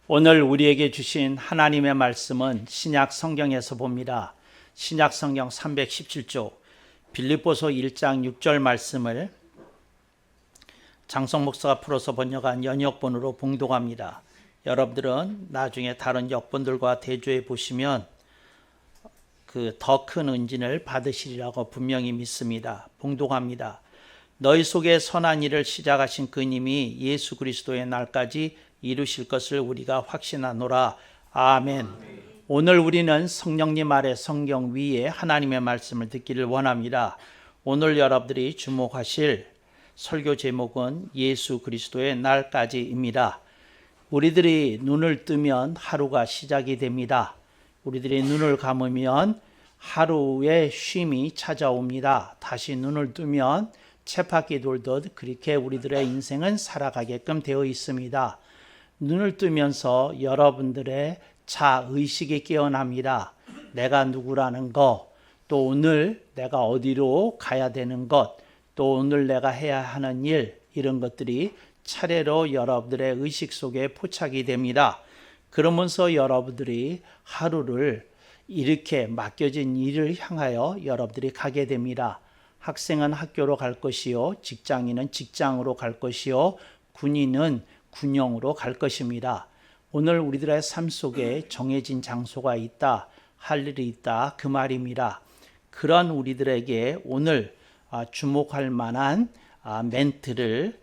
오늘 우리에게 주신 하나님의 말씀은 신약 성경에서 봅니다. 신약 성경 317조 빌립보서 1장 6절 말씀을 장성 목사가 풀어서 번역한 연역본으로 봉독합니다. 여러분들은 나중에 다른 역본들과 대조해 보시면 그 더 큰 은진을 받으시리라고 분명히 믿습니다. 봉독합니다. 너희 속에 선한 일을 시작하신 그님이 예수 그리스도의 날까지 이루실 것을 우리가 확신하노라. 아멘. 오늘 우리는 성령님 아래 성경 위에 하나님의 말씀을 듣기를 원합니다. 오늘 여러분들이 주목하실 설교 제목은 예수 그리스도의 날까지입니다. 우리들이 눈을 뜨면 하루가 시작이 됩니다. 우리들이 눈을 감으면 하루의 쉼이 찾아옵니다. 다시 눈을 뜨면 쳇바퀴 돌듯 그렇게 우리들의 인생은 살아가게끔 되어 있습니다. 눈을 뜨면서 여러분들의 자의식이 깨어납니다. 내가 누구라는 것, 또 오늘 내가 어디로 가야 되는 것, 또 오늘 내가 해야 하는 일, 이런 것들이 차례로 여러분들의 의식 속에 포착이 됩니다. 그러면서 여러분들이 하루를 이렇게 맡겨진 일을 향하여 여러분들이 가게 됩니다. 학생은 학교로 갈 것이요, 직장인은 직장으로 갈 것이요, 군인은 군용으로 갈 것입니다. 오늘 우리들의 삶 속에 정해진 장소가 있다, 할 일이 있다, 그 말입니다. 그런 우리들에게 오늘 주목할 만한 멘트를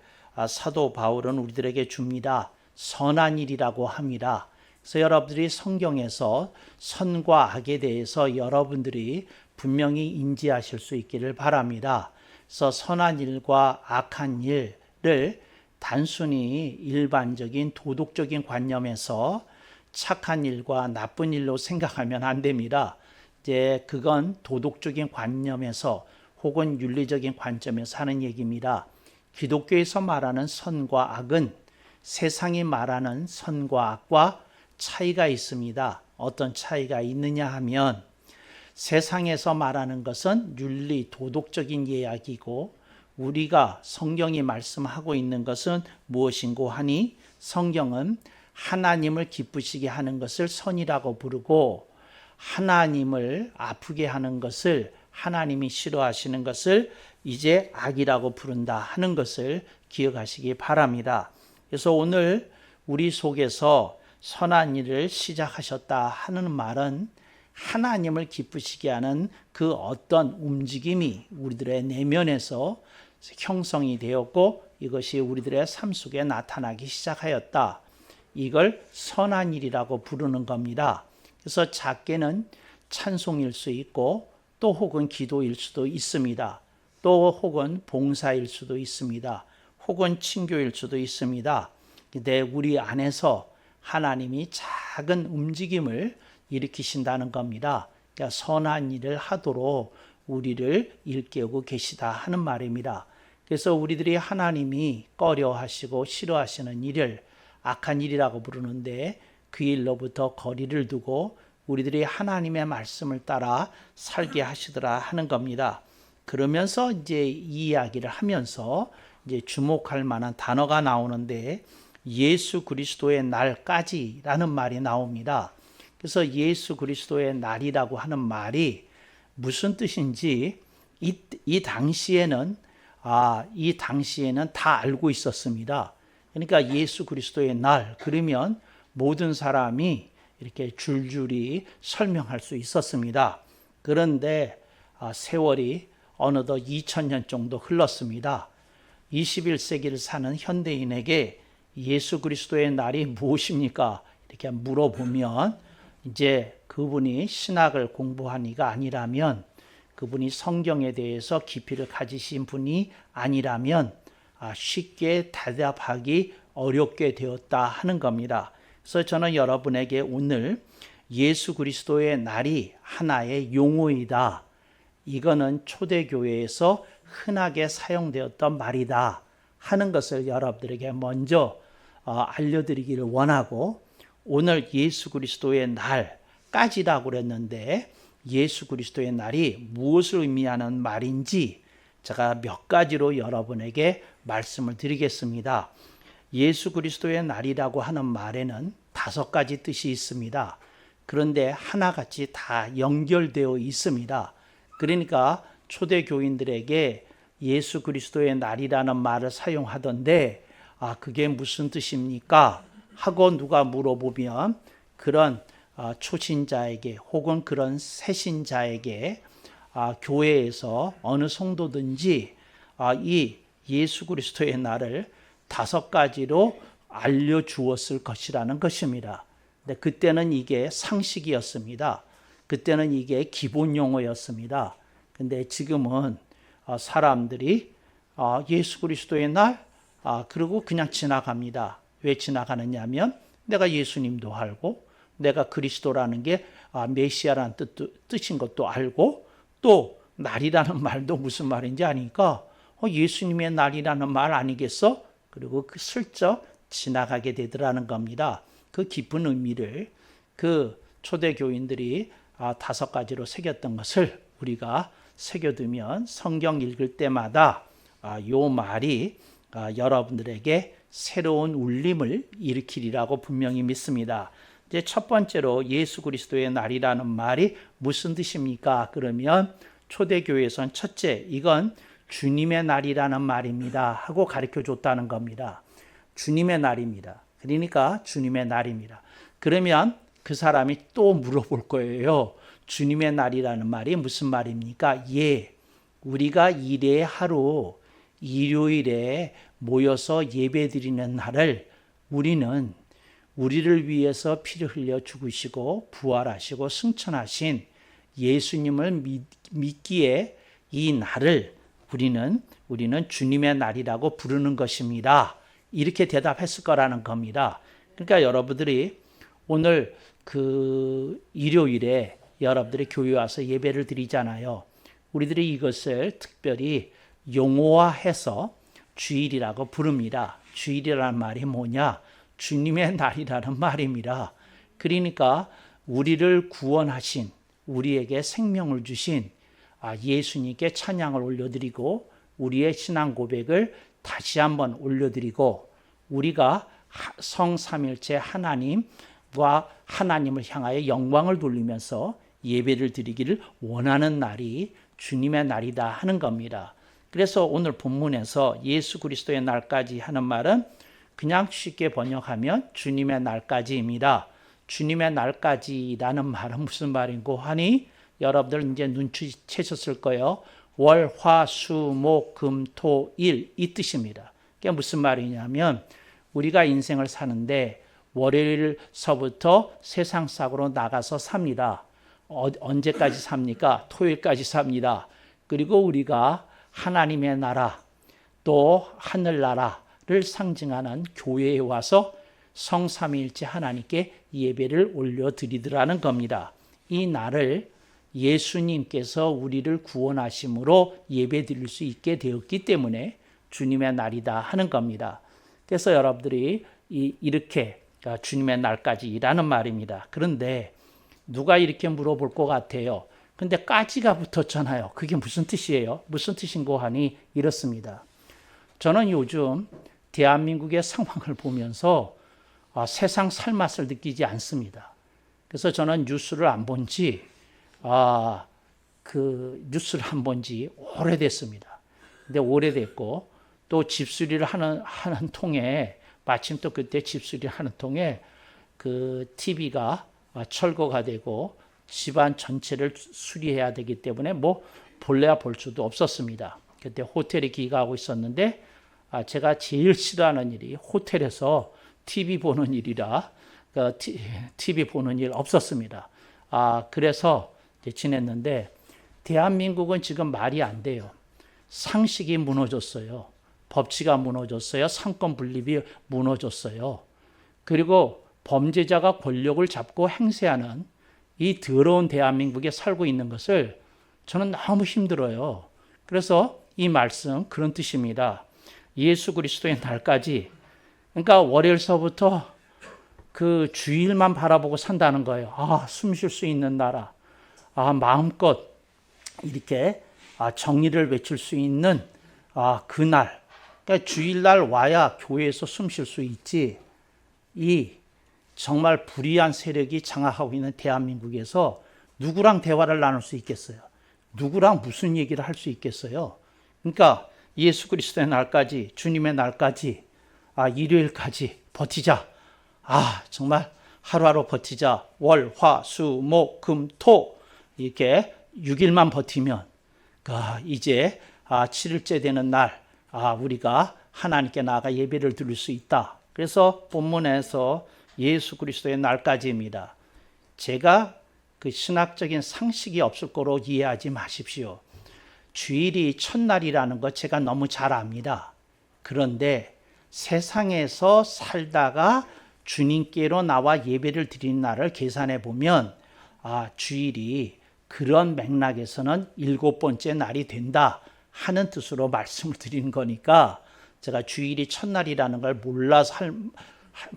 사도 바울은 우리들에게 줍니다. 선한 일이라고 합니다. 그래서 여러분들이 성경에서 선과 악에 대해서 여러분들이 분명히 인지하실 수 있기를 바랍니다. 그래서 선한 일과 악한 일을 단순히 일반적인 도덕적인 관념에서 착한 일과 나쁜 일로 생각하면 안 됩니다. 이제 그건 도덕적인 관념에서 혹은 윤리적인 관점에서 하는 얘기입니다. 기독교에서 말하는 선과 악은 세상이 말하는 선과 악과 차이가 있습니다. 어떤 차이가 있느냐 하면 세상에서 말하는 것은 윤리, 도덕적인 이야기고 우리가 성경이 말씀하고 있는 것은 무엇인고 하니 성경은 하나님을 기쁘시게 하는 것을 선이라고 부르고 하나님을 아프게 하는 것을 하나님이 싫어하시는 것을 이제 악이라고 부른다 하는 것을 기억하시기 바랍니다. 그래서 오늘 우리 속에서 선한 일을 시작하셨다 하는 말은 하나님을 기쁘시게 하는 그 어떤 움직임이 우리들의 내면에서 형성이 되었고 이것이 우리들의 삶 속에 나타나기 시작하였다. 이걸 선한 일이라고 부르는 겁니다. 그래서 작게는 찬송일 수 있고 또 혹은 기도일 수도 있습니다. 또 혹은 봉사일 수도 있습니다. 혹은 친교일 수도 있습니다. 근데 우리 안에서 하나님이 작은 움직임을 일으키신다는 겁니다. 그러니까 선한 일을 하도록 우리를 일깨우고 계시다 하는 말입니다. 그래서 우리들이 하나님이 꺼려하시고 싫어하시는 일을 악한 일이라고 부르는데 그 일로부터 거리를 두고 우리들이 하나님의 말씀을 따라 살게 하시더라 하는 겁니다. 그러면서 이제 이 이야기를 하면서 이제 주목할 만한 단어가 나오는데 예수 그리스도의 날까지라는 말이 나옵니다. 그래서 예수 그리스도의 날이라고 하는 말이 무슨 뜻인지 이 당시에는 다 알고 있었습니다. 그러니까 예수 그리스도의 날 그러면 모든 사람이 이렇게 줄줄이 설명할 수 있었습니다. 그런데 세월이 어느덧 2000년 정도 흘렀습니다. 21세기를 사는 현대인에게 예수 그리스도의 날이 무엇입니까? 이렇게 물어보면 이제 그분이 신학을 공부한 이가 아니라면 그분이 성경에 대해서 깊이를 가지신 분이 아니라면 쉽게 대답하기 어렵게 되었다 하는 겁니다. 그래서 저는 여러분에게 오늘 예수 그리스도의 날이 하나의 용어이다. 이거는 초대교회에서 흔하게 사용되었던 말이다 하는 것을 여러분들에게 먼저 알려드리기를 원하고 오늘 예수 그리스도의 날까지라고 그랬는데 예수 그리스도의 날이 무엇을 의미하는 말인지 제가 몇 가지로 여러분에게 말씀을 드리겠습니다. 예수 그리스도의 날이라고 하는 말에는 5가지 뜻이 있습니다. 그런데 하나같이 다 연결되어 있습니다. 그러니까 초대교인들에게 예수 그리스도의 날이라는 말을 사용하던데 그게 무슨 뜻입니까? 하고 누가 물어보면 그런 초신자에게 혹은 그런 새신자에게 교회에서 어느 성도든지 이 예수 그리스도의 날을 5가지로 알려주었을 것이라는 것입니다. 근데 그때는 이게 상식이었습니다. 그때는 이게 기본 용어였습니다. 근데 지금은 사람들이 예수 그리스도의 날 그리고 그냥 지나갑니다. 왜 지나가느냐 하면 내가 예수님도 알고 내가 그리스도라는 게 메시아라는 뜻인 것도 알고 또 날이라는 말도 무슨 말인지 아니까 예수님의 날이라는 말 아니겠어? 그리고 그 슬쩍 지나가게 되더라는 겁니다. 그 깊은 의미를 그 초대교인들이 5가지로 새겼던 것을 우리가 새겨두면 성경 읽을 때마다 요 말이 여러분들에게 새로운 울림을 일으키리라고 분명히 믿습니다. 이제 첫 번째로 예수 그리스도의 날이라는 말이 무슨 뜻입니까? 그러면 초대교회에서는 첫째, 이건 주님의 날이라는 말입니다 하고 가르쳐 줬다는 겁니다. 주님의 날입니다. 그러니까 주님의 날입니다. 그러면 그 사람이 또 물어볼 거예요. 주님의 날이라는 말이 무슨 말입니까? 우리가 일의 하루 일요일에 모여서 예배드리는 날을 우리는 우리를 위해서 피를 흘려 죽으시고 부활하시고 승천하신 예수님을 믿기에 이 날을 우리는 주님의 날이라고 부르는 것입니다. 이렇게 대답했을 거라는 겁니다. 그러니까 여러분들이 오늘 그 일요일에 여러분들이 교회 와서 예배를 드리잖아요. 우리들이 이것을 특별히 용어화해서 주일이라고 부릅니다. 주일이라는 말이 뭐냐? 주님의 날이라는 말입니다. 그러니까 우리를 구원하신, 우리에게 생명을 주신 예수님께 찬양을 올려드리고 우리의 신앙 고백을 다시 한번 올려드리고 우리가 성삼일체 하나님과 하나님을 향하여 영광을 돌리면서 예배를 드리기를 원하는 날이 주님의 날이다 하는 겁니다. 그래서 오늘 본문에서 예수 그리스도의 날까지 하는 말은 그냥 쉽게 번역하면 주님의 날까지입니다. 주님의 날까지라는 말은 무슨 말인고 하니 여러분들 이제 눈치채셨을 거예요. 월, 화, 수, 목, 금, 토, 일 이 뜻입니다. 그게 무슨 말이냐면 우리가 인생을 사는데 월요일서부터 세상sak으로 나가서 삽니다. 언제까지 삽니까? 토요일까지 삽니다. 그리고 우리가 하나님의 나라 또 하늘나라를 상징하는 교회에 와서 성삼위일체 하나님께 예배를 올려드리더라는 겁니다. 이 날을 예수님께서 우리를 구원하심으로 예배드릴 수 있게 되었기 때문에 주님의 날이다 하는 겁니다. 그래서 여러분들이 이렇게 주님의 날까지 일하는 말입니다. 그런데 누가 이렇게 물어볼 것 같아요. 근데 까지가 붙었잖아요. 그게 무슨 뜻이에요? 무슨 뜻인고 하니 이렇습니다. 저는 요즘 대한민국의 상황을 보면서 세상 살맛을 느끼지 않습니다. 그래서 저는 뉴스를 안 본 지 뉴스를 안 본 지 오래됐습니다. 근데 오래됐고 또 집수리를 하는 통에 마침 또 그때 집수리를 하는 통에 그 TV가 철거가 되고 집안 전체를 수리해야 되기 때문에 볼래야 볼 수도 없었습니다. 그때 호텔에 귀가하고 있었는데 제가 제일 싫어하는 일이 호텔에서 TV 보는 일이라 TV 보는 일 없었습니다. 그래서 지냈는데 대한민국은 지금 말이 안 돼요. 상식이 무너졌어요. 법치가 무너졌어요. 상권 분립이 무너졌어요. 그리고 범죄자가 권력을 잡고 행세하는 이 더러운 대한민국에 살고 있는 것을 저는 너무 힘들어요. 그래서 이 말씀 그런 뜻입니다. 예수 그리스도의 날까지, 그러니까 월요일서부터 그 주일만 바라보고 산다는 거예요. 숨 쉴 수 있는 나라. 마음껏 이렇게 정의를 외칠 수 있는 그날. 그러니까 주일날 와야 교회에서 숨 쉴 수 있지. 이 정말 불의한 세력이 장악하고 있는 대한민국에서 누구랑 대화를 나눌 수 있겠어요? 누구랑 무슨 얘기를 할 수 있겠어요? 그러니까 예수 그리스도의 날까지, 주님의 날까지, 일요일까지 버티자. 정말 하루하루 버티자. 월, 화, 수, 목, 금, 토 이렇게 6일만 버티면 이제 7일째 되는 날 우리가 하나님께 나아가 예배를 드릴 수 있다. 그래서 본문에서 예수 그리스도의 날까지입니다. 제가 그 신학적인 상식이 없을 거로 이해하지 마십시오. 주일이 첫날이라는 것 제가 너무 잘 압니다. 그런데 세상에서 살다가 주님께로 나와 예배를 드리는 날을 계산해 보면 주일이 그런 맥락에서는 7번째 날이 된다 하는 뜻으로 말씀을 드리는 거니까 제가 주일이 첫날이라는 걸 몰라서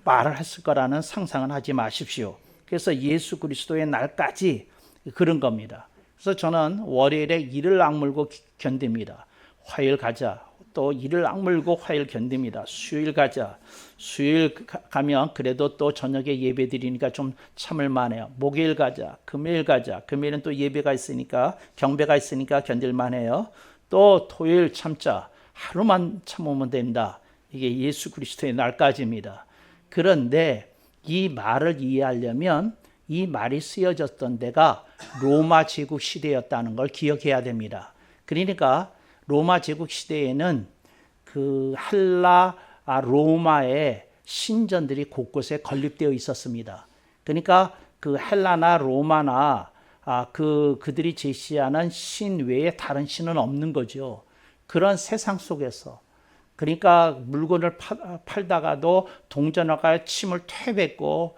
말을 했을 거라는 상상은 하지 마십시오. 그래서 예수 그리스도의 날까지 그런 겁니다. 그래서 저는 월요일에 이를 악물고 견딥니다. 화요일 가자. 또 이를 악물고 화요일 견딥니다. 수요일 가자. 수요일 가면 그래도 또 저녁에 예배 드리니까 좀 참을 만해요. 목요일 가자. 금요일 가자. 금요일은 또 예배가 있으니까 경배가 있으니까 견딜 만해요. 또 토요일 참자. 하루만 참으면 된다. 이게 예수 그리스도의 날까지입니다. 그런데 이 말을 이해하려면 이 말이 쓰여졌던 데가 로마 제국 시대였다는 걸 기억해야 됩니다. 그러니까 로마 제국 시대에는 그 헬라 로마의 신전들이 곳곳에 건립되어 있었습니다. 그러니까 그 헬라나 로마나 그들이 제시하는 신 외에 다른 신은 없는 거죠. 그런 세상 속에서 그러니까 물건을 팔다가도 동전화가 침을 퇴뱉고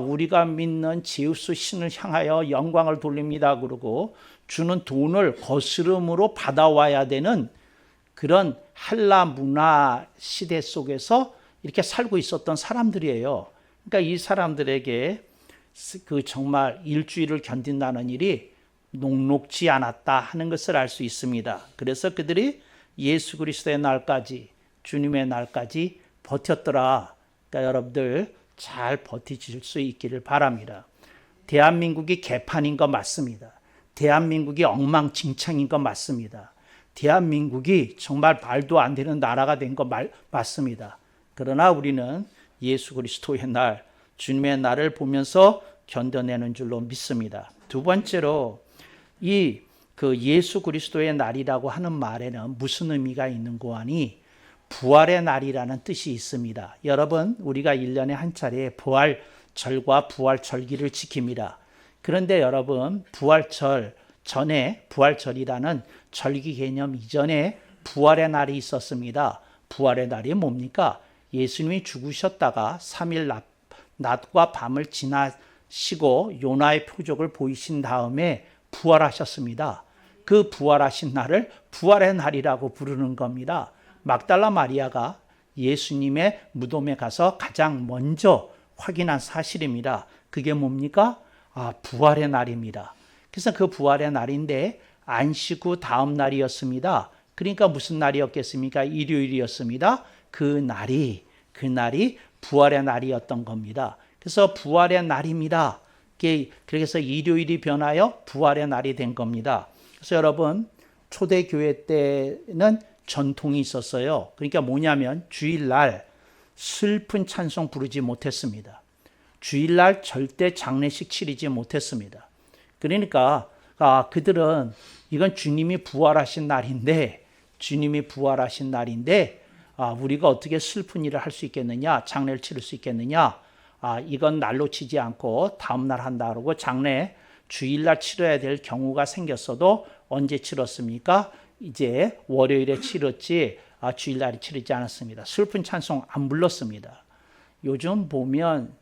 우리가 믿는 제우스 신을 향하여 영광을 돌립니다 그러고 주는 돈을 거스름으로 받아와야 되는 그런 헬라 문화 시대 속에서 이렇게 살고 있었던 사람들이에요. 그러니까 이 사람들에게 그 정말 일주일을 견딘다는 일이 녹록지 않았다 하는 것을 알 수 있습니다. 그래서 그들이 예수 그리스도의 날까지, 주님의 날까지 버텼더라. 그러니까 여러분들 잘 버티실 수 있기를 바랍니다. 대한민국이 개판인 거 맞습니다. 대한민국이 엉망진창인 거 맞습니다. 대한민국이 정말 말도 안 되는 나라가 된 거 맞습니다. 그러나 우리는 예수 그리스도의 날, 주님의 날을 보면서 견뎌내는 줄로 믿습니다. 두 번째로 그 예수 그리스도의 날이라고 하는 말에는 무슨 의미가 있는고 하니 부활의 날이라는 뜻이 있습니다. 여러분, 우리가 1년에 한 차례 부활절과 부활절기를 지킵니다. 그런데 여러분, 부활절 전에 부활절이라는 절기 개념 이전에 부활의 날이 있었습니다. 부활의 날이 뭡니까? 예수님이 죽으셨다가 3일 낮과 밤을 지나시고 요나의 표적을 보이신 다음에 부활하셨습니다. 그 부활하신 날을 부활의 날이라고 부르는 겁니다. 막달라 마리아가 예수님의 무덤에 가서 가장 먼저 확인한 사실입니다. 그게 뭡니까? 부활의 날입니다. 그래서 그 부활의 날인데 안식 후 다음 날이었습니다. 그러니까 무슨 날이었겠습니까? 일요일이었습니다. 그 날이 부활의 날이었던 겁니다. 그래서 부활의 날입니다. 그래서 일요일이 변하여 부활의 날이 된 겁니다. 그래서 여러분, 초대교회 때는 전통이 있었어요. 그러니까 뭐냐면 주일날 슬픈 찬송 부르지 못했습니다. 주일날 절대 장례식 치르지 못했습니다. 그러니까 그들은 이건 주님이 부활하신 날인데 우리가 어떻게 슬픈 일을 할 수 있겠느냐, 장례를 치를 수 있겠느냐, 이건 날로 치지 않고 다음날 한다 그러고 장례 주일날 치러야 될 경우가 생겼어도 언제 치렀습니까? 이제 월요일에 치렀지 주일날에 치르지 않았습니다. 슬픈 찬송 안 불렀습니다. 요즘 보면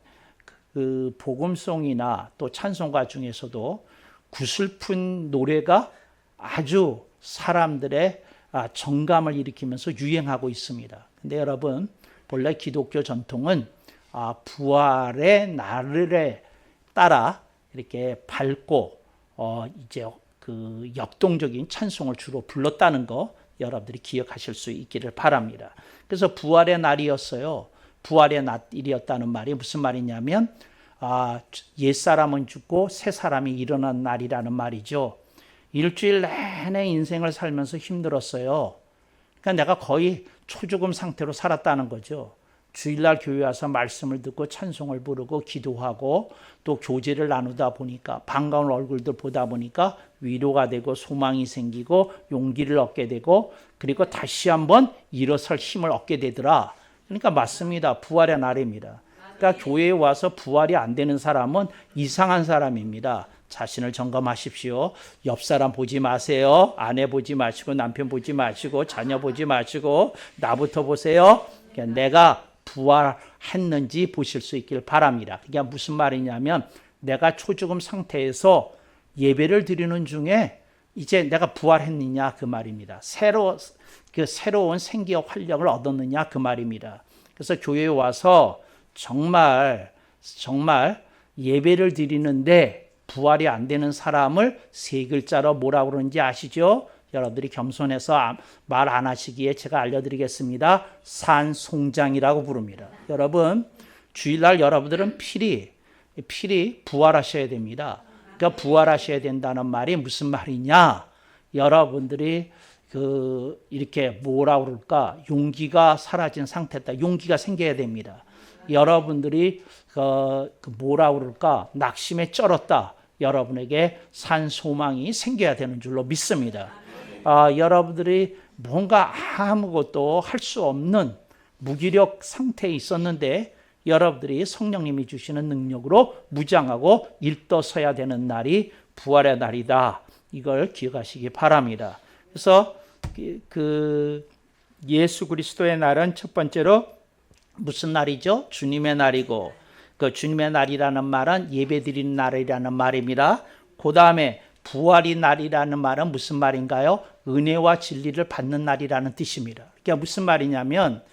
그 복음송이나 또 찬송가 중에서도 구슬픈 노래가 아주 사람들의 정감을 일으키면서 유행하고 있습니다. 근데 여러분, 본래 기독교 전통은 부활의 날에 따라 이렇게 밝고 이제 그 역동적인 찬송을 주로 불렀다는 거 여러분들이 기억하실 수 있기를 바랍니다. 그래서 부활의 날이었어요. 부활의 날이었다는 말이 무슨 말이냐면 옛사람은 죽고 새 사람이 일어난 날이라는 말이죠. 일주일 내내 인생을 살면서 힘들었어요. 그러니까 내가 거의 초죽음 상태로 살았다는 거죠. 주일날 교회 와서 말씀을 듣고 찬송을 부르고 기도하고 또 교제를 나누다 보니까 반가운 얼굴들 보다 보니까 위로가 되고 소망이 생기고 용기를 얻게 되고 그리고 다시 한번 일어설 힘을 얻게 되더라. 그러니까 맞습니다. 부활의 날입니다. 그러니까 교회에 와서 부활이 안 되는 사람은 이상한 사람입니다. 자신을 점검하십시오. 옆 사람 보지 마세요. 아내 보지 마시고 남편 보지 마시고 자녀 보지 마시고 나부터 보세요. 그러니까 내가 부활했는지 보실 수 있길 바랍니다. 그게 무슨 말이냐면 내가 초죽음 상태에서 예배를 드리는 중에 이제 내가 부활했느냐 그 말입니다. 새로운 생기와 활력을 얻었느냐 그 말입니다. 그래서 교회에 와서 정말 예배를 드리는데 부활이 안 되는 사람을 세 글자로 뭐라고 그러는지 아시죠? 여러분들이 겸손해서 말 안 하시기에 제가 알려드리겠습니다. 산송장이라고 부릅니다. 여러분 주일날 여러분들은 필히 부활하셔야 됩니다. 그러니까 부활하셔야 된다는 말이 무슨 말이냐? 여러분들이 이렇게 뭐라고 그럴까? 용기가 사라진 상태다. 용기가 생겨야 됩니다. 여러분들이 뭐라고 그럴까? 낙심에 쩔었다. 여러분에게 산 소망이 생겨야 되는 줄로 믿습니다. 여러분들이 뭔가 아무것도 할 수 없는 무기력 상태에 있었는데 여러분들이 성령님이 주시는 능력으로 무장하고 일떠서야 되는 날이 부활의 날이다. 이걸 기억하시기 바랍니다. 그래서 예수 그리스도의 날은 첫 번째로 무슨 날이죠? 주님의 날이고 그 주님의 날이라는 말은 예배드리는 날이라는 말입니다. 그 다음에 부활의 날이라는 말은 무슨 말인가요? 은혜와 진리를 받는 날이라는 뜻입니다. 그게 무슨 말이냐면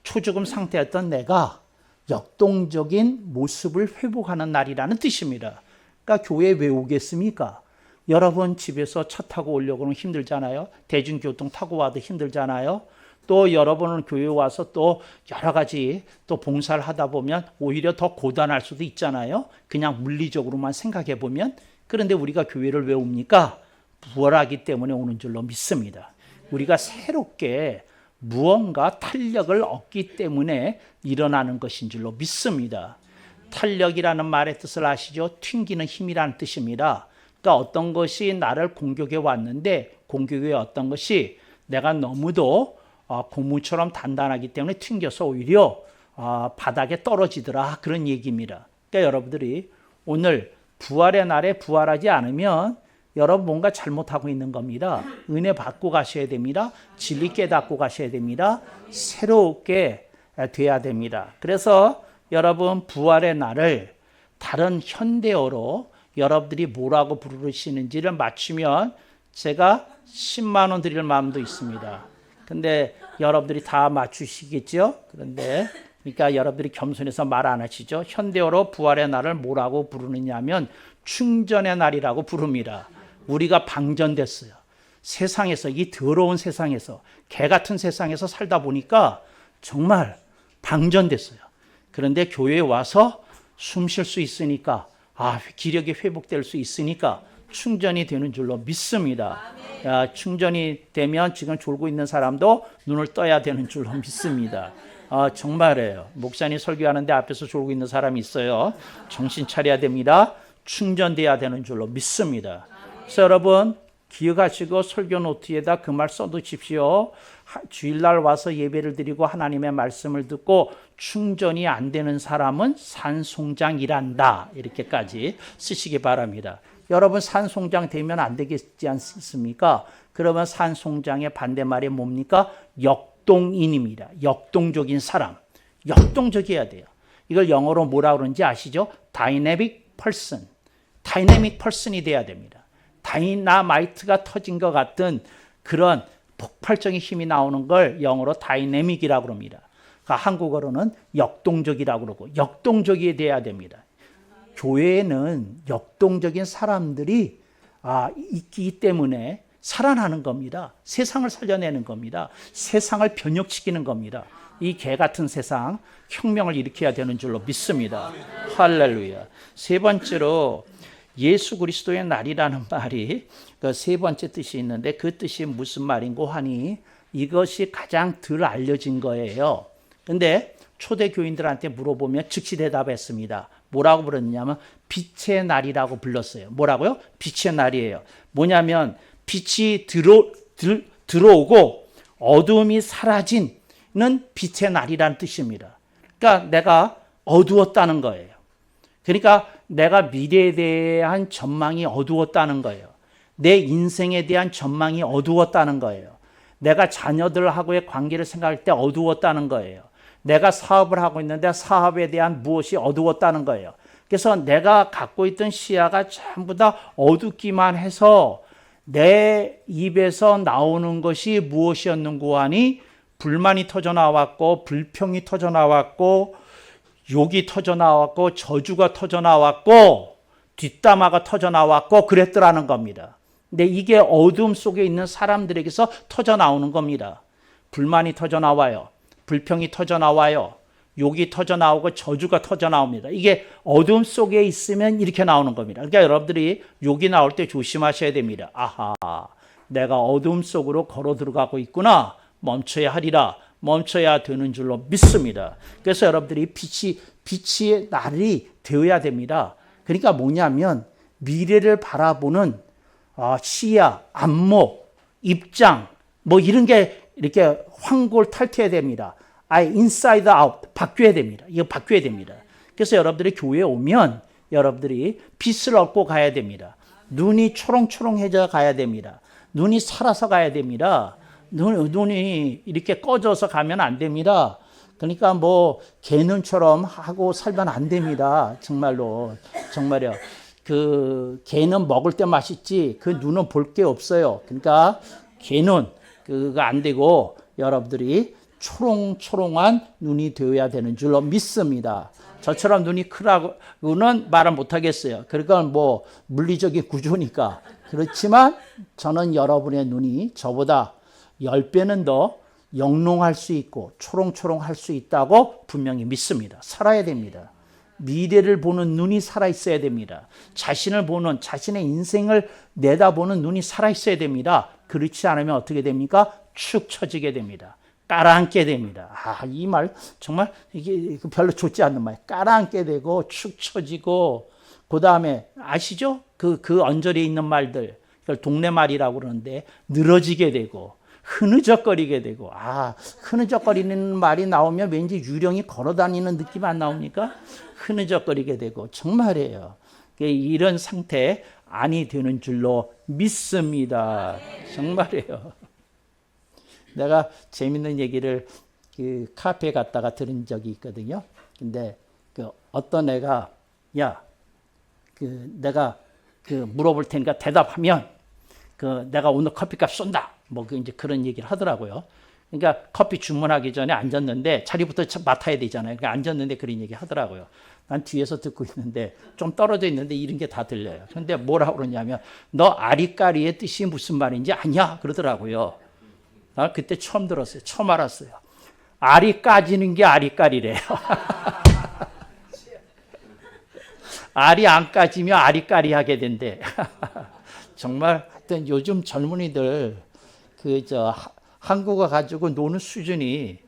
초죽음 상태였던 내가 역동적인 모습을 회복하는 날이라는 뜻입니다. 그러니까 교회에 왜 오겠습니까? 여러분 집에서 차 타고 오려고 하면 힘들잖아요. 대중교통 타고 와도 힘들잖아요. 또 여러분은 교회에 와서 또 여러 가지 또 봉사를 하다 보면 오히려 더 고단할 수도 있잖아요. 그냥 물리적으로만 생각해 보면. 그런데 우리가 교회를 왜 옵니까? 부활하기 때문에 오는 줄로 믿습니다. 우리가 새롭게 무언가 탄력을 얻기 때문에 일어나는 것인 줄로 믿습니다. 탄력이라는 말의 뜻을 아시죠? 튕기는 힘이라는 뜻입니다. 그러니까 어떤 것이 나를 공격해 왔는데 공격에 어떤 것이 내가 너무도 고무처럼 단단하기 때문에 튕겨서 오히려 바닥에 떨어지더라 그런 얘기입니다. 그러니까 여러분들이 오늘 부활의 날에 부활하지 않으면 여러분 뭔가 잘못하고 있는 겁니다. 은혜 받고 가셔야 됩니다. 진리 깨닫고 가셔야 됩니다. 새롭게 돼야 됩니다. 그래서 여러분 부활의 날을 다른 현대어로 여러분들이 뭐라고 부르시는지를 맞추면 제가 10만 원 드릴 마음도 있습니다. 근데 여러분들이 다 맞추시겠죠? 그러니까 여러분들이 겸손해서 말 안 하시죠? 현대어로 부활의 날을 뭐라고 부르느냐면 충전의 날이라고 부릅니다. 우리가 방전됐어요. 세상에서 이 더러운 세상에서 개 같은 세상에서 살다 보니까 정말 방전됐어요. 그런데 교회에 와서 숨 쉴 수 있으니까 기력이 회복될 수 있으니까 충전이 되는 줄로 믿습니다. 충전이 되면 지금 졸고 있는 사람도 눈을 떠야 되는 줄로 믿습니다. 정말이에요. 목사님 설교하는데 앞에서 졸고 있는 사람이 있어요. 정신 차려야 됩니다. 충전돼야 되는 줄로 믿습니다. 그래서 여러분 기억하시고 설교 노트에다 그 말 써두십시오. 주일날 와서 예배를 드리고 하나님의 말씀을 듣고 충전이 안 되는 사람은 산송장이란다. 이렇게까지 쓰시기 바랍니다. 여러분 산송장 되면 안 되겠지 않습니까? 그러면 산송장의 반대말이 뭡니까? 역동인입니다. 역동적인 사람. 역동적이어야 돼요. 이걸 영어로 뭐라 그러는지 아시죠? Dynamic person. Dynamic person이 돼야 됩니다. 다이나마이트가 터진 것 같은 그런 폭발적인 힘이 나오는 걸 영어로 다이내믹이라고 합니다. 그러니까 한국어로는 역동적이라고 그러고 역동적이 돼야 됩니다. 교회에는 역동적인 사람들이 있기 때문에 살아나는 겁니다. 세상을 살려내는 겁니다. 세상을 변혁시키는 겁니다. 이 개 같은 세상 혁명을 일으켜야 되는 줄로 믿습니다. 할렐루야. 세 번째로 예수 그리스도의 날이라는 말이 그 세 번째 뜻이 있는데 그 뜻이 무슨 말인고 하니 이것이 가장 덜 알려진 거예요. 근데 초대 교인들한테 물어보면 즉시 대답했습니다. 뭐라고 부르냐면 빛의 날이라고 불렀어요. 뭐라고요? 빛의 날이에요. 뭐냐면 빛이 들어오고 어둠이 사라지는 빛의 날이라는 뜻입니다. 그러니까 내가 어두웠다는 거예요. 그러니까 내가 미래에 대한 전망이 어두웠다는 거예요. 내 인생에 대한 전망이 어두웠다는 거예요. 내가 자녀들하고의 관계를 생각할 때 어두웠다는 거예요. 내가 사업을 하고 있는데 사업에 대한 무엇이 어두웠다는 거예요. 그래서 내가 갖고 있던 시야가 전부 다 어둡기만 해서 내 입에서 나오는 것이 무엇이었는고 하니 불만이 터져나왔고 불평이 터져나왔고 욕이 터져나왔고 저주가 터져나왔고 뒷담화가 터져나왔고 그랬더라는 겁니다. 근데 이게 어둠 속에 있는 사람들에게서 터져나오는 겁니다. 불만이 터져나와요. 불평이 터져나와요. 욕이 터져나오고 저주가 터져나옵니다. 이게 어둠 속에 있으면 이렇게 나오는 겁니다. 그러니까 여러분들이 욕이 나올 때 조심하셔야 됩니다. 아하, 내가 어둠 속으로 걸어 들어가고 있구나. 멈춰야 하리라. 멈춰야 되는 줄로 믿습니다. 그래서 여러분들이 빛의 날이 되어야 됩니다. 그러니까 뭐냐면 미래를 바라보는 시야, 안목, 입장 뭐 이런 게 이렇게 황골탈퇴해야 됩니다. 인사이드 아웃 바뀌어야 됩니다. 이거 바뀌어야 됩니다. 그래서 여러분들이 교회에 오면 여러분들이 빛을 얻고 가야 됩니다. 눈이 초롱초롱해져 가야 됩니다. 눈이 살아서 가야 됩니다. 눈이 이렇게 꺼져서 가면 안 됩니다. 그러니까 뭐 개눈처럼 하고 살면 안 됩니다. 정말로 정말요. 그 개는 먹을 때 맛있지 그 눈은 볼 게 없어요. 그러니까 개눈 그거 안 되고 여러분들이 초롱초롱한 눈이 되어야 되는 줄로 믿습니다. 저처럼 눈이 크라고는 말을 못하겠어요. 그러니까 뭐 물리적인 구조니까. 그렇지만 저는 여러분의 눈이 저보다 10배는 더 영롱할 수 있고 초롱초롱할 수 있다고 분명히 믿습니다. 살아야 됩니다. 미래를 보는 눈이 살아있어야 됩니다. 자신을 보는 자신의 인생을 내다보는 눈이 살아있어야 됩니다. 그렇지 않으면 어떻게 됩니까? 축 처지게 됩니다. 깔아앉게 됩니다. 이 말 정말 이게 별로 좋지 않는 말. 깔아앉게 되고 축 처지고 그 다음에 아시죠? 그 언저리에 있는 말들 그걸 동네 말이라고 그러는데 늘어지게 되고 흐느적거리게 되고 흐느적거리는 말이 나오면 왠지 유령이 걸어다니는 느낌 안 나옵니까? 흐느적거리게 되고 정말이에요. 이런 상태 아니 되는 줄로 믿습니다. 정말이에요. 내가 재밌는 얘기를 그 카페에 갔다가 들은 적이 있거든요. 근데 어떤 애가 내가 물어볼 테니까 대답하면 내가 오늘 커피값 쏜다. 뭐 이제 그런 얘기를 하더라고요. 그러니까 커피 주문하기 전에 앉았는데 자리부터 맡아야 되잖아요. 그러니까 앉았는데 그런 얘기 하더라고요. 난 뒤에서 듣고 있는데 좀 떨어져 있는데 이런 게 다 들려요. 그런데 뭐라고 그러냐면 너 아리까리의 뜻이 무슨 말인지 아냐? 그러더라고요. 나 그때 처음 들었어요. 처음 알았어요. 알이 까지는 게 아리까리래요. 알이 안 까지면 아리까리하게 된대. 정말 하여튼 요즘 젊은이들 한국어 가지고 노는 수준이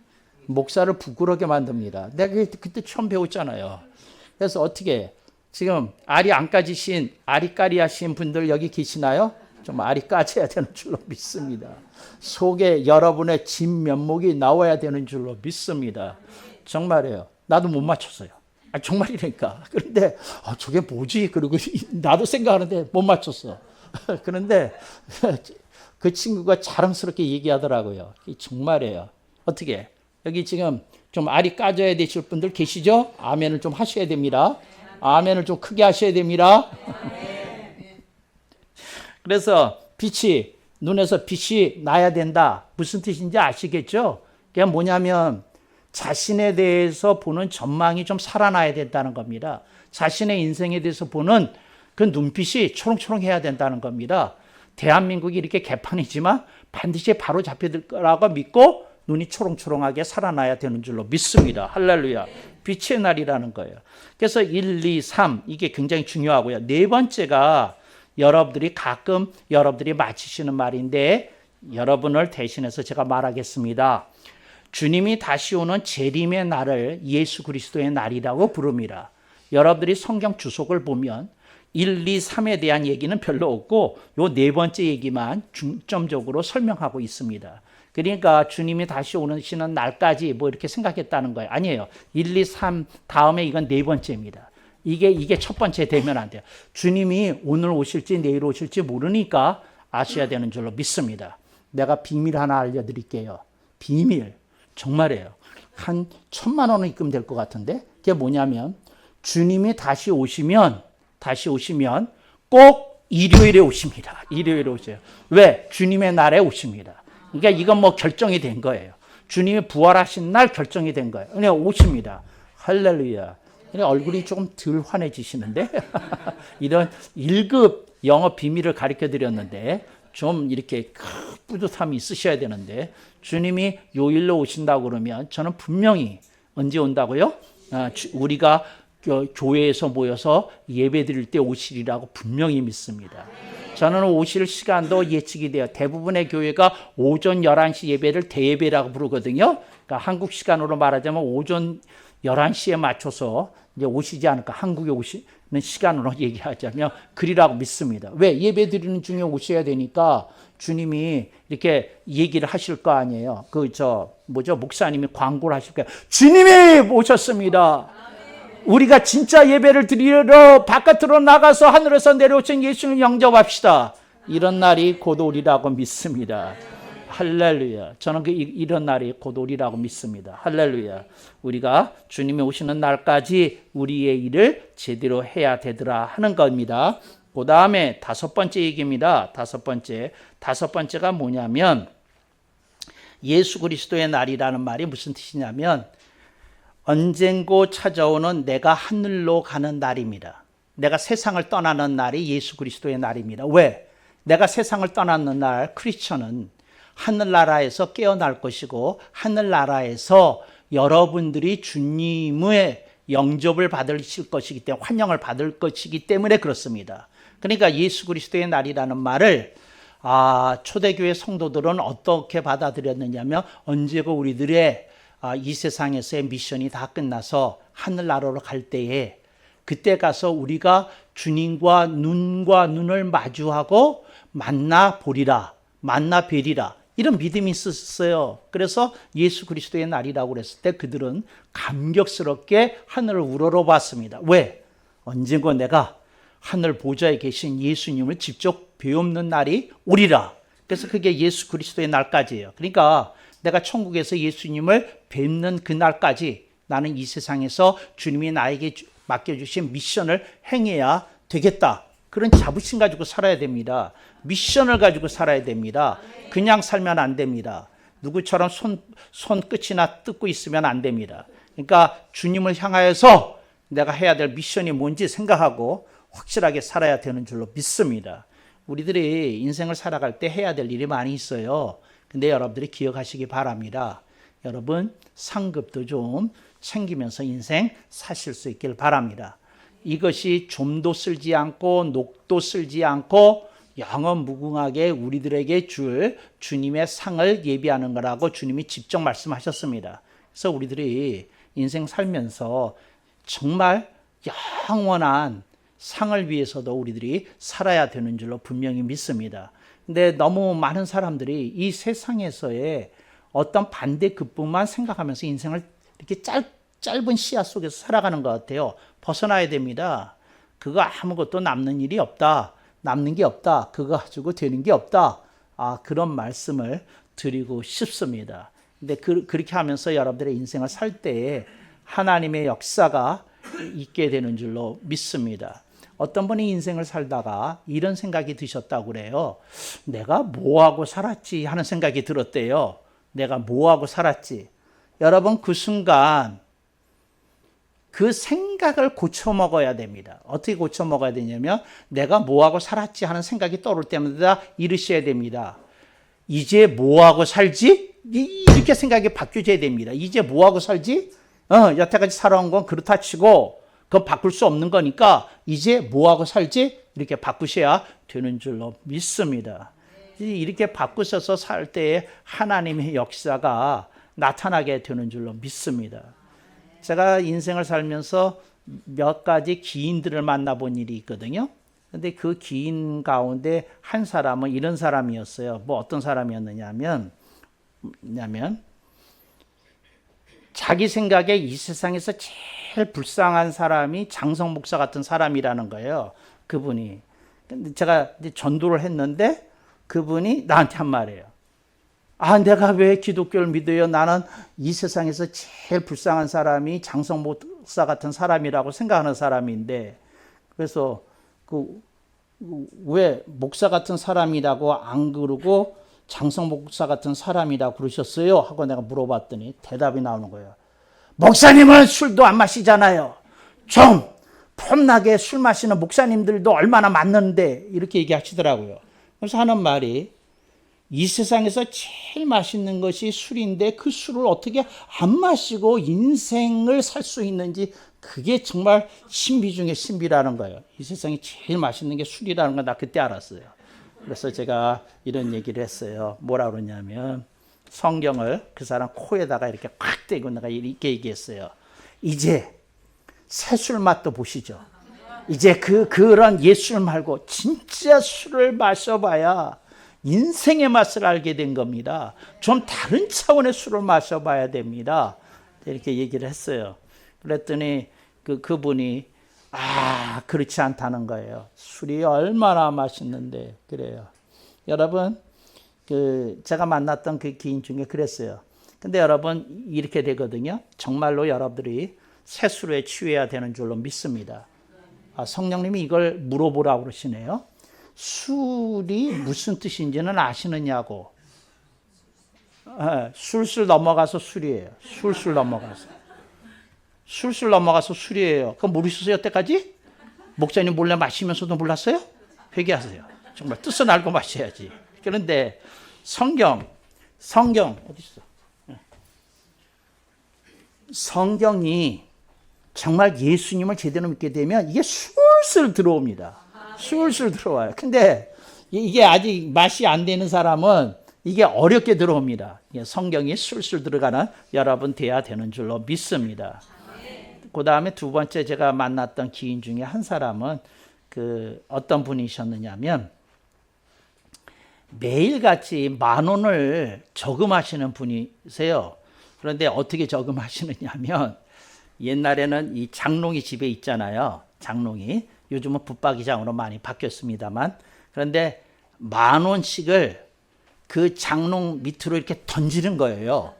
목사를 부끄럽게 만듭니다. 내가 그때 처음 배웠잖아요. 그래서 어떻게 지금 알이 안 까지신 아리까리 하신 분들 여기 계시나요? 좀 알이 까져야 되는 줄로 믿습니다. 속에 여러분의 진면목이 나와야 되는 줄로 믿습니다. 정말이에요. 나도 못 맞췄어요. 정말이니까. 그런데 저게 뭐지? 그리고 나도 생각하는데 못 맞췄어. 그런데 그 친구가 자랑스럽게 얘기하더라고요. 정말이에요. 어떻게? 여기 지금 좀 알이 까져야 되실 분들 계시죠? 아멘을 좀 하셔야 됩니다. 아멘을 좀 크게 하셔야 됩니다. 그래서 눈에서 빛이 나야 된다. 무슨 뜻인지 아시겠죠? 그게 뭐냐면 자신에 대해서 보는 전망이 좀 살아나야 된다는 겁니다. 자신의 인생에 대해서 보는 그 눈빛이 초롱초롱해야 된다는 겁니다. 대한민국이 이렇게 개판이지만 반드시 바로 잡혀들 거라고 믿고 눈이 초롱초롱하게 살아나야 되는 줄로 믿습니다. 할렐루야. 빛의 날이라는 거예요. 그래서 1, 2, 3 이게 굉장히 중요하고요. 네 번째가 여러분들이 가끔 여러분들이 맞히시는 말인데 여러분을 대신해서 제가 말하겠습니다. 주님이 다시 오는 재림의 날을 예수 그리스도의 날이라고 부릅니다. 여러분들이 성경 주석을 보면 1, 2, 3에 대한 얘기는 별로 없고 요 네 번째 얘기만 중점적으로 설명하고 있습니다. 그러니까 주님이 다시 오시는 날까지 뭐 이렇게 생각했다는 거예요. 아니에요. 1, 2, 3 다음에 이건 네 번째입니다. 이게 첫 번째 되면 안 돼요. 주님이 오늘 오실지 내일 오실지 모르니까 아셔야 되는 줄로 믿습니다. 내가 비밀 하나 알려드릴게요. 비밀. 정말이에요. 한 1,000만 원은 입금 될 것 같은데 그게 뭐냐면 주님이 다시 오시면 꼭 일요일에 오십니다. 일요일에 오세요. 왜? 주님의 날에 오십니다. 그러니까 이건 뭐 결정이 된 거예요. 주님이 부활하신 날 결정이 된 거예요. 그냥 오십니다. 할렐루야. 얼굴이 조금 덜 환해지시는데 이런 1급 영어 비밀을 가르쳐 드렸는데 좀 이렇게 뿌듯함이 있으셔야 되는데 주님이 요일로 오신다고 그러면 저는 분명히 언제 온다고요? 우리가 교회에서 모여서 예배 드릴 때 오시리라고 분명히 믿습니다. 저는 오실 시간도 예측이 돼요. 대부분의 교회가 오전 11시 예배를 대예배라고 부르거든요. 그러니까 한국 시간으로 말하자면 오전 11시에 맞춰서 이제 오시지 않을까. 한국에 오시는 시간으로 얘기하자면 그리라고 믿습니다. 왜? 예배 드리는 중에 오셔야 되니까 주님이 이렇게 얘기를 하실 거 아니에요. 목사님이 광고를 하실 거예요. 주님이 오셨습니다. 우리가 진짜 예배를 드리러 바깥으로 나가서 하늘에서 내려오신 예수를 영접합시다. 이런 날이 곧 오리라고 믿습니다. 할렐루야. 저는 이런 날이 곧 오리라고 믿습니다. 할렐루야. 우리가 주님이 오시는 날까지 우리의 일을 제대로 해야 되더라 하는 겁니다. 그 다음에 다섯 번째 얘기입니다. 다섯 번째가 뭐냐면 예수 그리스도의 날이라는 말이 무슨 뜻이냐면 언젠고 찾아오는 내가 하늘로 가는 날입니다. 내가 세상을 떠나는 날이 예수 그리스도의 날입니다. 왜? 내가 세상을 떠나는 날 크리스천은 하늘나라에서 깨어날 것이고 하늘나라에서 여러분들이 주님의 영접을 받으실 것이기 때문에 환영을 받을 것이기 때문에 그렇습니다. 그러니까 예수 그리스도의 날이라는 말을 초대교회 성도들은 어떻게 받아들였느냐면 언제고 우리들의 이 세상에서의 미션이 다 끝나서 하늘나라로 갈 때에 그때 가서 우리가 주님과 눈과 눈을 마주하고 만나 보리라, 만나 뵈리라 이런 믿음이 있었어요. 그래서 예수 그리스도의 날이라고 그랬을 때 그들은 감격스럽게 하늘을 우러러봤습니다. 왜? 언젠가 내가 하늘 보좌에 계신 예수님을 직접 뵈옵는 날이 오리라. 그래서 그게 예수 그리스도의 날까지예요. 그러니까 내가 천국에서 예수님을 뵙는 그 날까지 나는 이 세상에서 주님이 나에게 맡겨주신 미션을 행해야 되겠다. 그런 자부심 가지고 살아야 됩니다. 미션을 가지고 살아야 됩니다. 그냥 살면 안 됩니다. 누구처럼 손끝이나 뜯고 있으면 안 됩니다. 그러니까 주님을 향하여서 내가 해야 될 미션이 뭔지 생각하고 확실하게 살아야 되는 줄로 믿습니다. 우리들이 인생을 살아갈 때 해야 될 일이 많이 있어요. 근데 여러분들이 기억하시기 바랍니다. 여러분 상급도 좀 챙기면서 인생 사실 수 있길 바랍니다. 이것이 좀도 쓸지 않고 녹도 쓸지 않고 영원 무궁하게 우리들에게 줄 주님의 상을 예비하는 거라고 주님이 직접 말씀하셨습니다. 그래서 우리들이 인생 살면서 정말 영원한 상을 위해서도 우리들이 살아야 되는 줄로 분명히 믿습니다. 근데 너무 많은 사람들이 이 세상에서의 어떤 반대급부만 생각하면서 인생을 이렇게 짧은 시야 속에서 살아가는 것 같아요. 벗어나야 됩니다. 그거 아무것도 남는 일이 없다. 남는 게 없다. 그거 가지고 되는 게 없다. 그런 말씀을 드리고 싶습니다. 근데 그렇게 하면서 여러분들의 인생을 살 때에 하나님의 역사가 있게 되는 줄로 믿습니다. 어떤 분이 인생을 살다가 이런 생각이 드셨다고 그래요. 내가 뭐하고 살았지 하는 생각이 들었대요. 내가 뭐하고 살았지. 여러분 그 순간 그 생각을 고쳐 먹어야 됩니다. 어떻게 고쳐 먹어야 되냐면 내가 뭐하고 살았지 하는 생각이 떠오를 때마다 이르셔야 됩니다. 이제 뭐하고 살지? 이렇게 생각이 바뀌어져야 됩니다. 이제 뭐하고 살지? 여태까지 살아온 건 그렇다 치고 그건 바꿀 수 없는 거니까 이제 뭐하고 살지? 이렇게 바꾸셔야 되는 줄로 믿습니다. 이렇게 바꾸셔서 살 때에 하나님의 역사가 나타나게 되는 줄로 믿습니다. 제가 인생을 살면서 몇 가지 기인들을 만나본 일이 있거든요. 근데 그 기인 가운데 한 사람은 이런 사람이었어요. 뭐 어떤 사람이었느냐면 자기 생각에 이 세상에서 제일 불쌍한 사람이 장성 목사 같은 사람이라는 거예요. 그분이. 근데 제가 전도를 했는데 그분이 나한테 한 말이에요. 내가 왜 기독교를 믿어요? 나는 이 세상에서 제일 불쌍한 사람이 장성 목사 같은 사람이라고 생각하는 사람인데, 그래서 왜 목사 같은 사람이라고 안 그러고 장성 목사 같은 사람이라고 그러셨어요? 하고 내가 물어봤더니 대답이 나오는 거예요. 목사님은 술도 안 마시잖아요. 좀 폼나게 술 마시는 목사님들도 얼마나 많는데, 이렇게 얘기하시더라고요. 그래서 하는 말이, 이 세상에서 제일 맛있는 것이 술인데 그 술을 어떻게 안 마시고 인생을 살 수 있는지, 그게 정말 신비 중에 신비라는 거예요. 이 세상에 제일 맛있는 게 술이라는 걸 나 그때 알았어요. 그래서 제가 이런 얘기를 했어요. 뭐라 그러냐면 성경을 그 사람 코에다가 이렇게 콱 대고 내가 이렇게 얘기했어요. 이제 새술 맛도 보시죠. 이제 그런 옛술 말고 진짜 술을 마셔봐야 인생의 맛을 알게 된 겁니다. 좀 다른 차원의 술을 마셔봐야 됩니다. 이렇게 얘기를 했어요. 그랬더니 그분이 그렇지 않다는 거예요. 술이 얼마나 맛있는데 그래요. 여러분, 제가 만났던 그 기인 중에 그랬어요. 근데 여러분, 이렇게 되거든요. 정말로 여러분들이 새술에 취해야 되는 줄로 믿습니다. 성령님이 이걸 물어보라고 그러시네요. 술이 무슨 뜻인지는 아시느냐고. 술술 넘어가서 술이에요. 술술 넘어가서. 술술 넘어가서 술이에요. 그거 모르셨어요, 여태까지? 목사님 몰래 마시면서도 몰랐어요? 회개하세요. 정말 뜻은 알고 마셔야지. 그런데 성경 어디 있어? 성경이 정말 예수님을 제대로 믿게 되면 이게 술술 들어옵니다. 술술 들어와요. 근데 이게 아직 맛이 안 되는 사람은 이게 어렵게 들어옵니다. 성경이 술술 들어가는 여러분 돼야 되는 줄로 믿습니다. 그 다음에 두 번째 제가 만났던 기인 중에 한 사람은 어떤 분이셨느냐면 매일같이 10,000원을 저금하시는 분이세요. 그런데 어떻게 저금하시느냐면 옛날에는 이 장롱이 집에 있잖아요. 장롱이. 요즘은 붙박이장으로 많이 바뀌었습니다만, 그런데 10,000원씩을 그 장롱 밑으로 이렇게 던지는 거예요.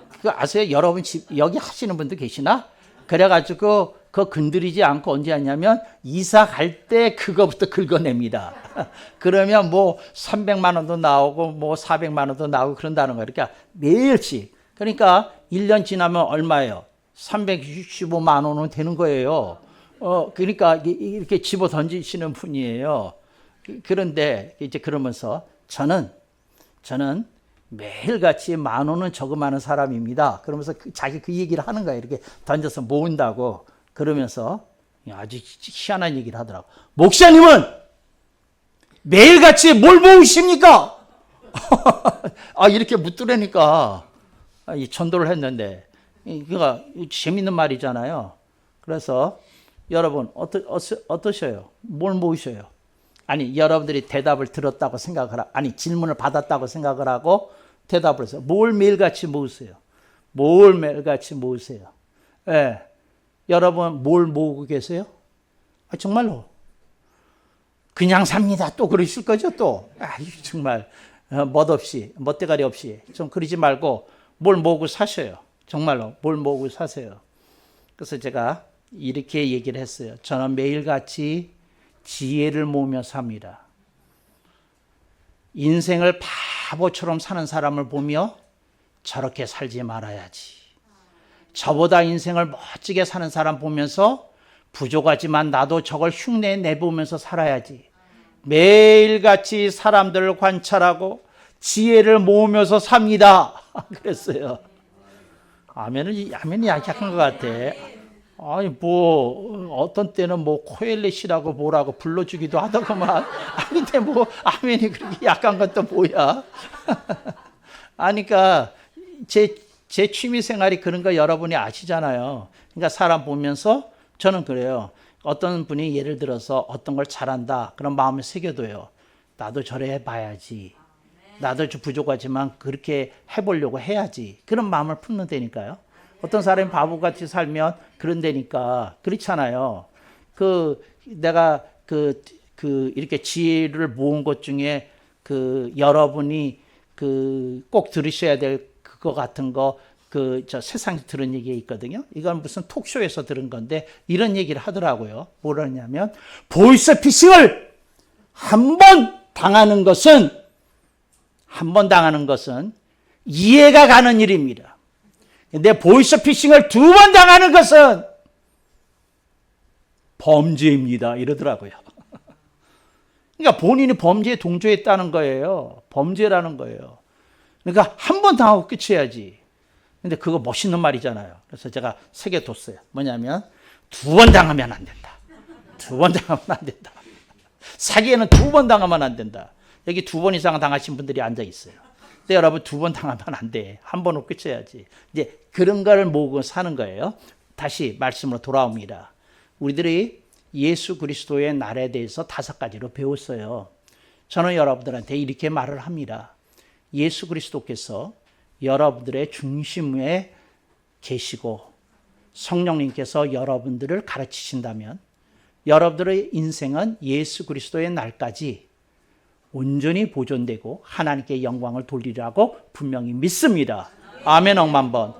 그거 아세요? 여러분 여기 하시는 분들 계시나? 그래가지고 그거 건드리지 않고 언제 하냐면 이사 갈 때 그거부터 긁어냅니다. 그러면 뭐 300만 원도 나오고 뭐 400만 원도 나오고 그런다는 거예요. 그러니까 매일씩. 그러니까 1년 지나면 얼마예요? 365만 원은 되는 거예요. 그러니까 이렇게 집어 던지시는 분이에요. 그런데 이제 그러면서 저는 매일같이 10,000원은 저금하는 사람입니다. 그러면서 자기 그 얘기를 하는 거예요. 이렇게 던져서 모은다고. 그러면서 아주 희한한 얘기를 하더라고. 목사님은 매일같이 뭘 모으십니까? 이렇게 묻더라니까. 이 전도를 했는데. 그러니까 재밌는 말이잖아요. 그래서 여러분 어떠셔요? 뭘 모으셔요? 아니, 여러분들이 대답을 들었다고 생각을 질문을 받았다고 생각을 하고 대답을 해서 뭘 매일같이 모으세요? 뭘 매일같이 모으세요? 예. 여러분 뭘 모으고 계세요? 정말로 그냥 삽니다. 또 그러실 거죠? 또 정말 멋대가리 없이 좀 그러지 말고 뭘 모으고 사셔요. 정말로 뭘 모으고 사세요. 그래서 제가 이렇게 얘기를 했어요. 저는 매일같이 지혜를 모으며 삽니다. 인생을 바보처럼 사는 사람을 보며 저렇게 살지 말아야지. 저보다 인생을 멋지게 사는 사람 보면서 부족하지만 나도 저걸 흉내 내보면서 살아야지. 매일같이 사람들을 관찰하고 지혜를 모으면서 삽니다. 그랬어요. 아멘이 약한 것 같아. 아니 어떤 때는 코엘렛이라고 뭐라고 불러주기도 하더구만. 근데 아멘이 그렇게 약한 건 또 뭐야? 그러니까 제 취미 생활이 그런 거 여러분이 아시잖아요. 그러니까 사람 보면서 저는 그래요. 어떤 분이 예를 들어서 어떤 걸 잘한다. 그런 마음을 새겨둬요. 나도 저래 해봐야지. 나도 좀 부족하지만 그렇게 해보려고 해야지. 그런 마음을 품는다니까요. 어떤 사람이 바보같이 살면 그런다니까. 그렇잖아요. 내가 이렇게 지혜를 모은 것 중에 여러분이 꼭 들으셔야 될 그거 같은 거, 저 세상에서 들은 얘기가 있거든요. 이건 무슨 톡쇼에서 들은 건데, 이런 얘기를 하더라고요. 뭐라냐면, 보이스피싱을 한 번 당하는 것은 이해가 가는 일입니다. 근데 보이스피싱을 2번 당하는 것은 범죄입니다. 이러더라고요. 그러니까 본인이 범죄에 동조했다는 거예요. 범죄라는 거예요. 그러니까 한 번 당하고 끝이야지. 근데 그거 멋있는 말이잖아요. 그래서 제가 새겨뒀어요. 뭐냐면 2번 당하면 안 된다. 2번 당하면 안 된다. 사기에는 2번 당하면 안 된다. 여기 2번 이상 당하신 분들이 앉아 있어요. 근데 여러분 2번 당하면 안 돼. 한 번으로 끝이야지. 이제 그런 거를 모으고 사는 거예요. 다시 말씀으로 돌아옵니다. 우리들이 예수 그리스도의 날에 대해서 5가지로 배웠어요. 저는 여러분들한테 이렇게 말을 합니다. 예수 그리스도께서 여러분들의 중심에 계시고 성령님께서 여러분들을 가르치신다면 여러분들의 인생은 예수 그리스도의 날까지 온전히 보존되고 하나님께 영광을 돌리라고 분명히 믿습니다. 아멘 억만 번.